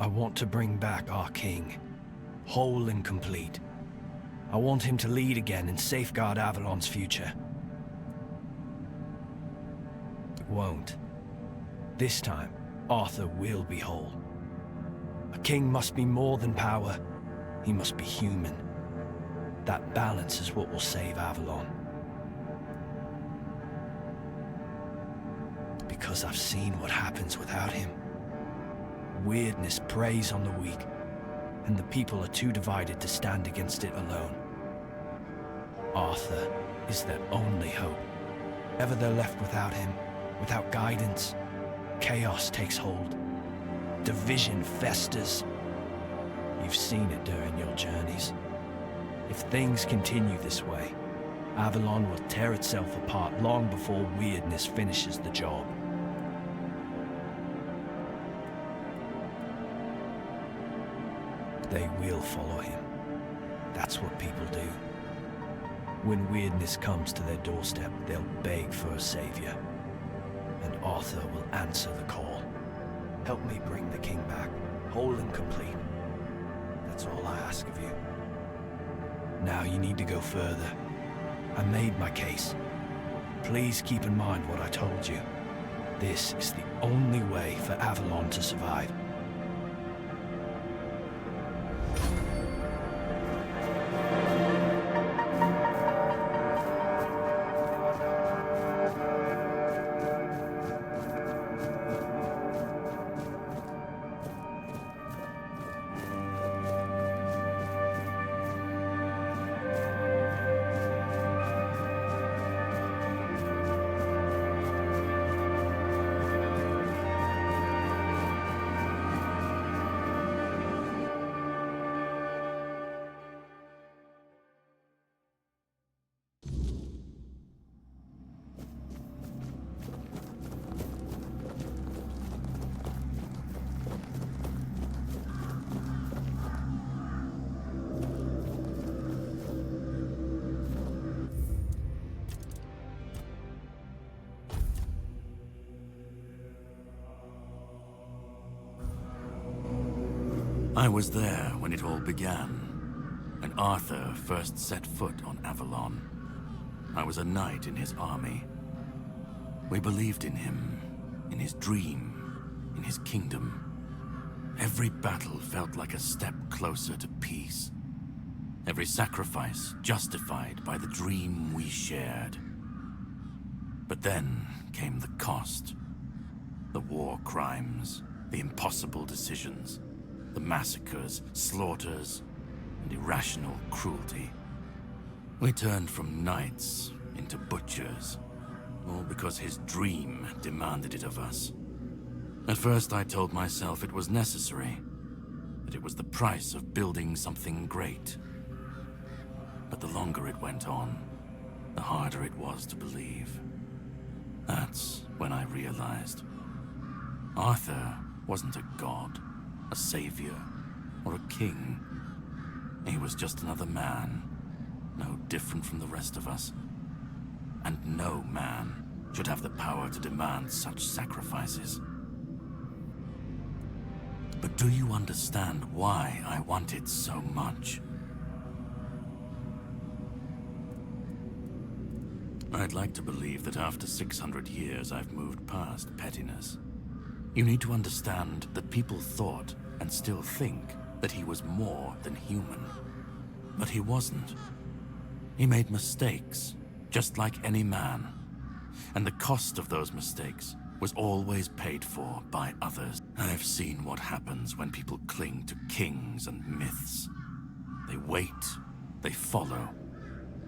I want to bring back our king, whole and complete. I want him to lead again and safeguard Avalon's future. It won't. This time, Arthur will be whole. A king must be more than power. He must be human. That balance is what will save Avalon. Because I've seen what happens without him. Weirdness preys on the weak, and the people are too divided to stand against it alone. Arthur is their only hope. Ever they're left without him, without guidance, chaos takes hold. Division festers. You've seen it during your journeys. If things continue this way, Avalon will tear itself apart long before weirdness finishes the job. They will follow him. That's what people do. When weirdness comes to their doorstep, they'll beg for a savior. And Arthur will answer the call. Help me bring the king back, whole and complete. That's all I ask of you. Now you need to go further. I made my case. Please keep in mind what I told you. This is the only way for Avalon to survive. I was there when it all began, and Arthur first set foot on Avalon. I was a knight in his army. We believed in him, in his dream, in his kingdom. Every battle felt like a step closer to peace. Every sacrifice justified by the dream we shared. But then came the cost. The war crimes, the impossible decisions, the massacres, slaughters, and irrational cruelty. We turned from knights into butchers, all because his dream demanded it of us. At first I told myself it was necessary, that it was the price of building something great. But the longer it went on, the harder it was to believe. That's when I realized Arthur wasn't a god, a savior, or a king. He was just another man, no different from the rest of us. And no man should have the power to demand such sacrifices. But do you understand why I want it so much? I'd like to believe that after 600 years I've moved past pettiness. You need to understand that people thought, and still think, that he was more than human. But he wasn't. He made mistakes, just like any man. And the cost of those mistakes was always paid for by others. I've seen what happens when people cling to kings and myths. They wait, they follow.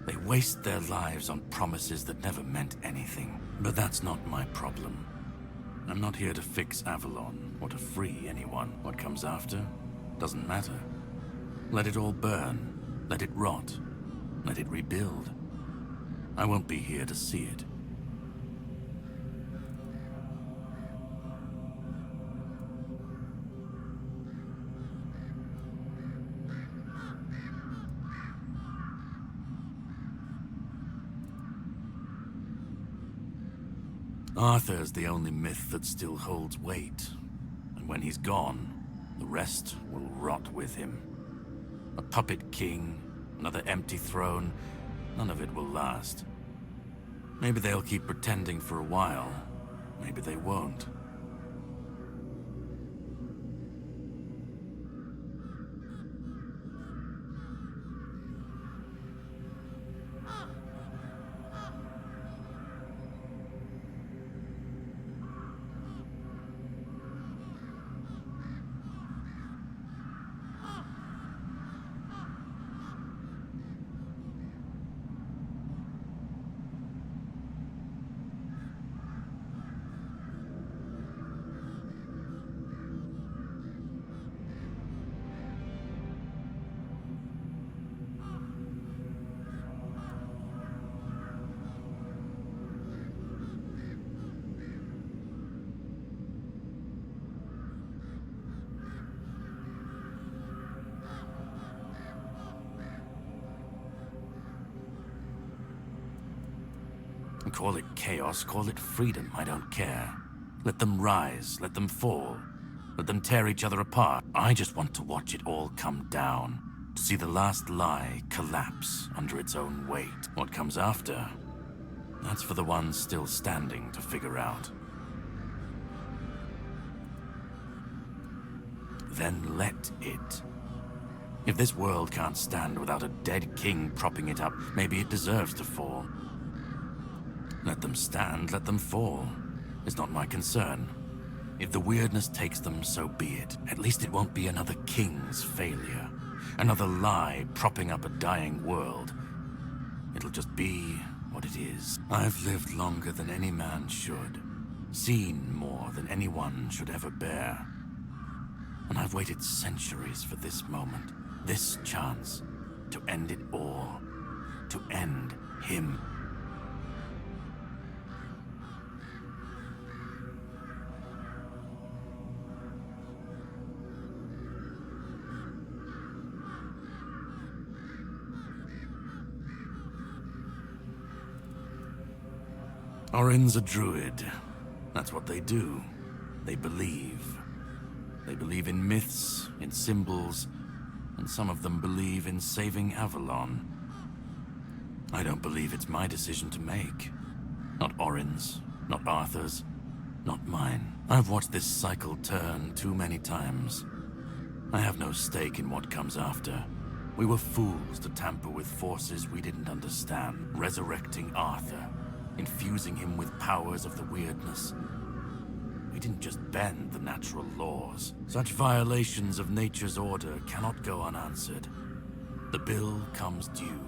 They waste their lives on promises that never meant anything. But that's not my problem. I'm not here to fix Avalon, or to free anyone. What comes after doesn't matter. Let it all burn. Let it rot. Let it rebuild. I won't be here to see it. Arthur's the only myth that still holds weight. And when he's gone, The rest will rot with him. A puppet king, another empty throne, none of it will last. Maybe they'll keep pretending for a while. Maybe they won't. Call it chaos, call it freedom, I don't care. Let them rise, let them fall. Let them tear each other apart. I just want to watch it all come down. To see the last lie collapse under its own weight. What comes after? That's for the ones still standing to figure out. Then let it. If this world can't stand without a dead king propping it up, maybe it deserves to fall. Let them stand, let them fall. It's not my concern. If the weirdness takes them, so be it. At least it won't be another king's failure. Another lie propping up a dying world. It'll just be what it is. I've lived longer than any man should. Seen more than anyone should ever bear. And I've waited centuries for this moment. This chance to end it all. To end him. Orin's a druid. That's what they do. They believe. They believe in myths, in symbols, and some of them believe in saving Avalon. I don't believe it's my decision to make. Not Orin's, not Arthur's, not mine. I've watched this cycle turn too many times. I have no stake in what comes after. We were fools to tamper with forces we didn't understand, resurrecting Arthur. Infusing him with powers of the weirdness. We didn't just bend the natural laws. Such violations of nature's order cannot go unanswered. The bill comes due,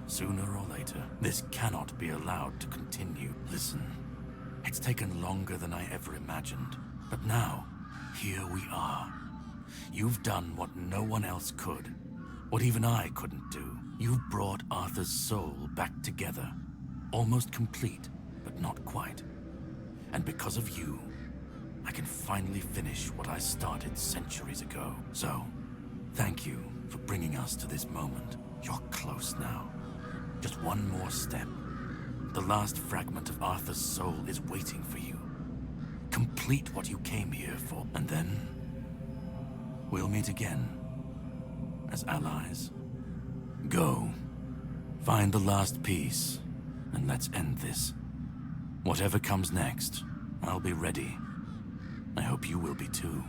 sooner or later. This cannot be allowed to continue. Listen, it's taken longer than I ever imagined. But now, here we are. You've done what no one else could. What even I couldn't do. You've brought Arthur's soul back together. Almost complete, but not quite. And because of you, I can finally finish what I started centuries ago. So, thank you for bringing us to this moment. You're close now. Just one more step. The last fragment of Arthur's soul is waiting for you. Complete what you came here for, and then we'll meet again as allies. Go. Find the last piece. And let's end this. Whatever comes next, I'll be ready. I hope you will be too.